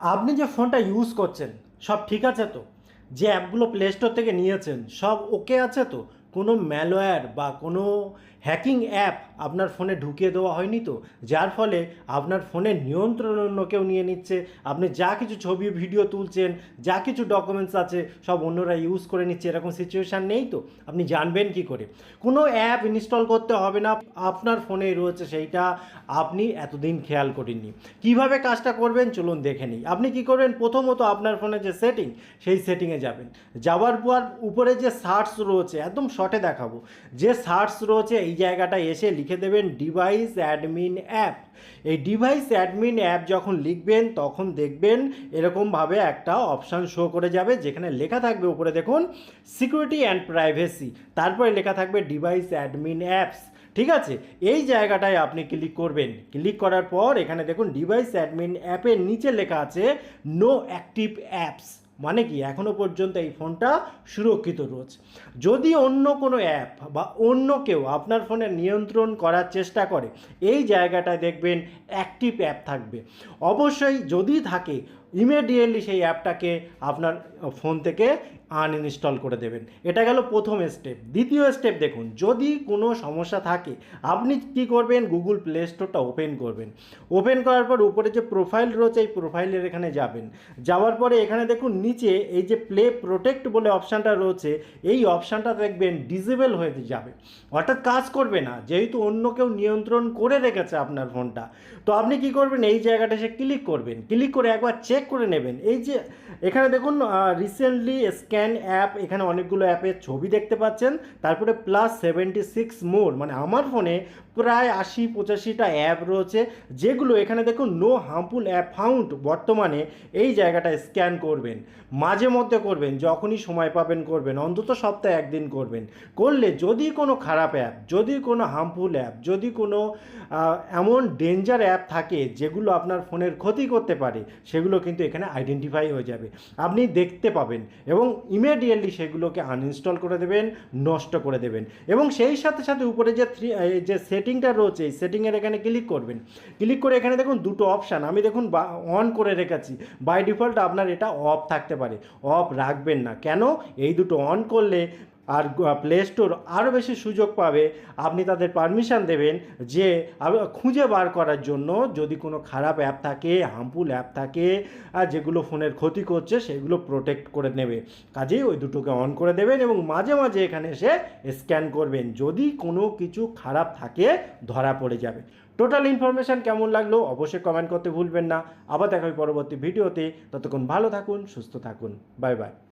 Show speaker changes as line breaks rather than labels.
আপনি যে ফোনটা ইউজ করছেন সব ঠিক আছে তো? যে অ্যাপগুলো প্লে স্টোর থেকে নিয়েছেন সব ওকে আছে তো? কোনো ম্যালওয়্যার বা কোনো হ্যাকিং অ্যাপ আপনার ফোনে ঢুকিয়ে দেওয়া হয়নি তো? যার ফলে আপনার ফোনের নিয়ন্ত্রণ অন্য কেউ নিয়ে নিচ্ছে। আপনি যা কিছু ছবি ভিডিও তুলছেন, যা কিছু ডকুমেন্টস আছে সব অন্যরা ইউজ করে নিচ্ছে, এরকম সিচুয়েশান নেই তো? আপনি জানবেন কি করে? কোনো অ্যাপ ইনস্টল করতে হবে না, আপনার ফোনেই রয়েছে সেইটা, আপনি এতদিন খেয়াল করেননি। কিভাবে কাজটা করবেন চলুন দেখে নিই। আপনি কি করবেন, প্রথমত আপনার ফোনে যে সেটিং, সেই সেটিংয়ে যাবেন। যাওয়ার পর উপরে যে সার্চ রয়েছে, একদম শর্টে দেখাবো, যে সার্চ রয়েছে এই জায়গাটায় এসে লিখে দেবেন ডিভাইস অ্যাডমিন অ্যাপ। এই ডিভাইস অ্যাডমিন অ্যাপ যখন লিখবেন তখন দেখবেন এরকমভাবে একটা অপশান শো করে যাবে, যেখানে লেখা থাকবে উপরে দেখুন সিকিউরিটি অ্যান্ড প্রাইভেসি, তারপরে লেখা থাকবে ডিভাইস অ্যাডমিন অ্যাপস। ঠিক আছে, এই জায়গাটায় আপনি ক্লিক করবেন। ক্লিক করার পর এখানে দেখুন ডিভাইস অ্যাডমিন অ্যাপের নিচে লেখা আছে নো অ্যাক্টিভ অ্যাপস, মানে কি এখনও পর্যন্ত এই ফোনটা সুরক্ষিত রয়েছে। যদি অন্য কোনো অ্যাপ বা অন্য কেউ আপনার ফোনে নিয়ন্ত্রণ করার চেষ্টা করে, এই জায়গাটায় দেখবেন অ্যাক্টিভ অ্যাপ থাকবে। অবশ্যই যদি থাকে ইমিডিয়েটলি সেই অ্যাপটাকে আপনার ফোন থেকে আনইনস্টল করে দেবেন। এটা গেল প্রথম স্টেপ। দ্বিতীয় স্টেপ দেখুন, যদি কোনো সমস্যা থাকে আপনি কি করবেন, গুগল প্লে স্টোরটা ওপেন করবেন। ওপেন করার পর উপরে যে প্রোফাইল রয়েছে এই প্রোফাইলের এখানে যাবেন। যাওয়ার পরে এখানে দেখুন নিচে এই যে প্লে প্রোটেক্ট বলে অপশানটা রয়েছে, এই অপশানটা দেখবেন ডিসেবল হয়ে যাবে, অর্থাৎ কাজ করবে না, যেহেতু অন্য কেউ নিয়ন্ত্রণ করে রেখেছে আপনার ফোনটা। তো আপনি কি করবেন, এই জায়গাটা এসে ক্লিক করবেন। ক্লিক করে একবার চেক করে নেবেন। এই যে এখানে দেখুন রিসেন্টলি স্ক্যান অ্যাপ, এখানে অনেকগুলো অ্যাপের ছবি দেখতে পাচ্ছেন। তারপরে +76 মোর, মানে আমার ফোনে প্রায় 80-85টা অ্যাপ রয়েছে, যেগুলো এখানে দেখুন নো হার্মফুল অ্যাপ ফাউন্ড। বর্তমানে এই জায়গাটা স্ক্যান করবেন, মাঝে মধ্যে করবেন, যখনই সময় পাবেন করবেন, অন্তত সপ্তাহে একদিন করবেন। করলে যদি কোনো খারাপ অ্যাপ, যদি কোনো হার্মফুল অ্যাপ, যদি কোনো এমন ডেঞ্জার অ্যাপ থাকে যেগুলো আপনার ফোনের ক্ষতি করতে পারে, সেগুলো কিন্তু এখানে আইডেন্টিফাই হয়ে যাবে, আপনি দেখতে পাবেন এবং ইমিডিয়েটলি সেগুলোকে আনইনস্টল করে দেবেন, নষ্ট করে দেবেন। এবং সেই সাথে সাথে উপরে যে সেটিংটা রয়েছে এই সেটিংয়ের এখানে ক্লিক করবেন। ক্লিক করে এখানে দেখুন দুটো অপশান আমি দেখুন অন করে রেখেছি। বাই ডিফল্ট আপনার এটা অফ থাকতে পারে, অফ রাখবেন না। কেন? এই দুটো অন করলে আর প্লে স্টোর আরও বেশি সুযোগ পাবে, আপনি তাদের পারমিশন দেবেন যে খুঁজে বার করার জন্য যদি কোনো খারাপ অ্যাপ থাকে, হার্মফুল অ্যাপ থাকে, যেগুলো ফোনের ক্ষতি করছে, সেগুলো প্রোটেক্ট করে নেবে। কাজেই ওই দুটোকে অন করে দেবেন এবং মাঝে মাঝে এখানে এসে স্ক্যান করবেন, যদি কোনো কিছু খারাপ থাকে ধরা পড়ে যাবে। টোটাল ইনফরমেশান কেমন লাগলো অবশ্যই কমেন্ট করতে ভুলবেন না। আবার দেখা হবে পরবর্তী ভিডিওতে, ততক্ষণ ভালো থাকুন, সুস্থ থাকুন, বাই বাই।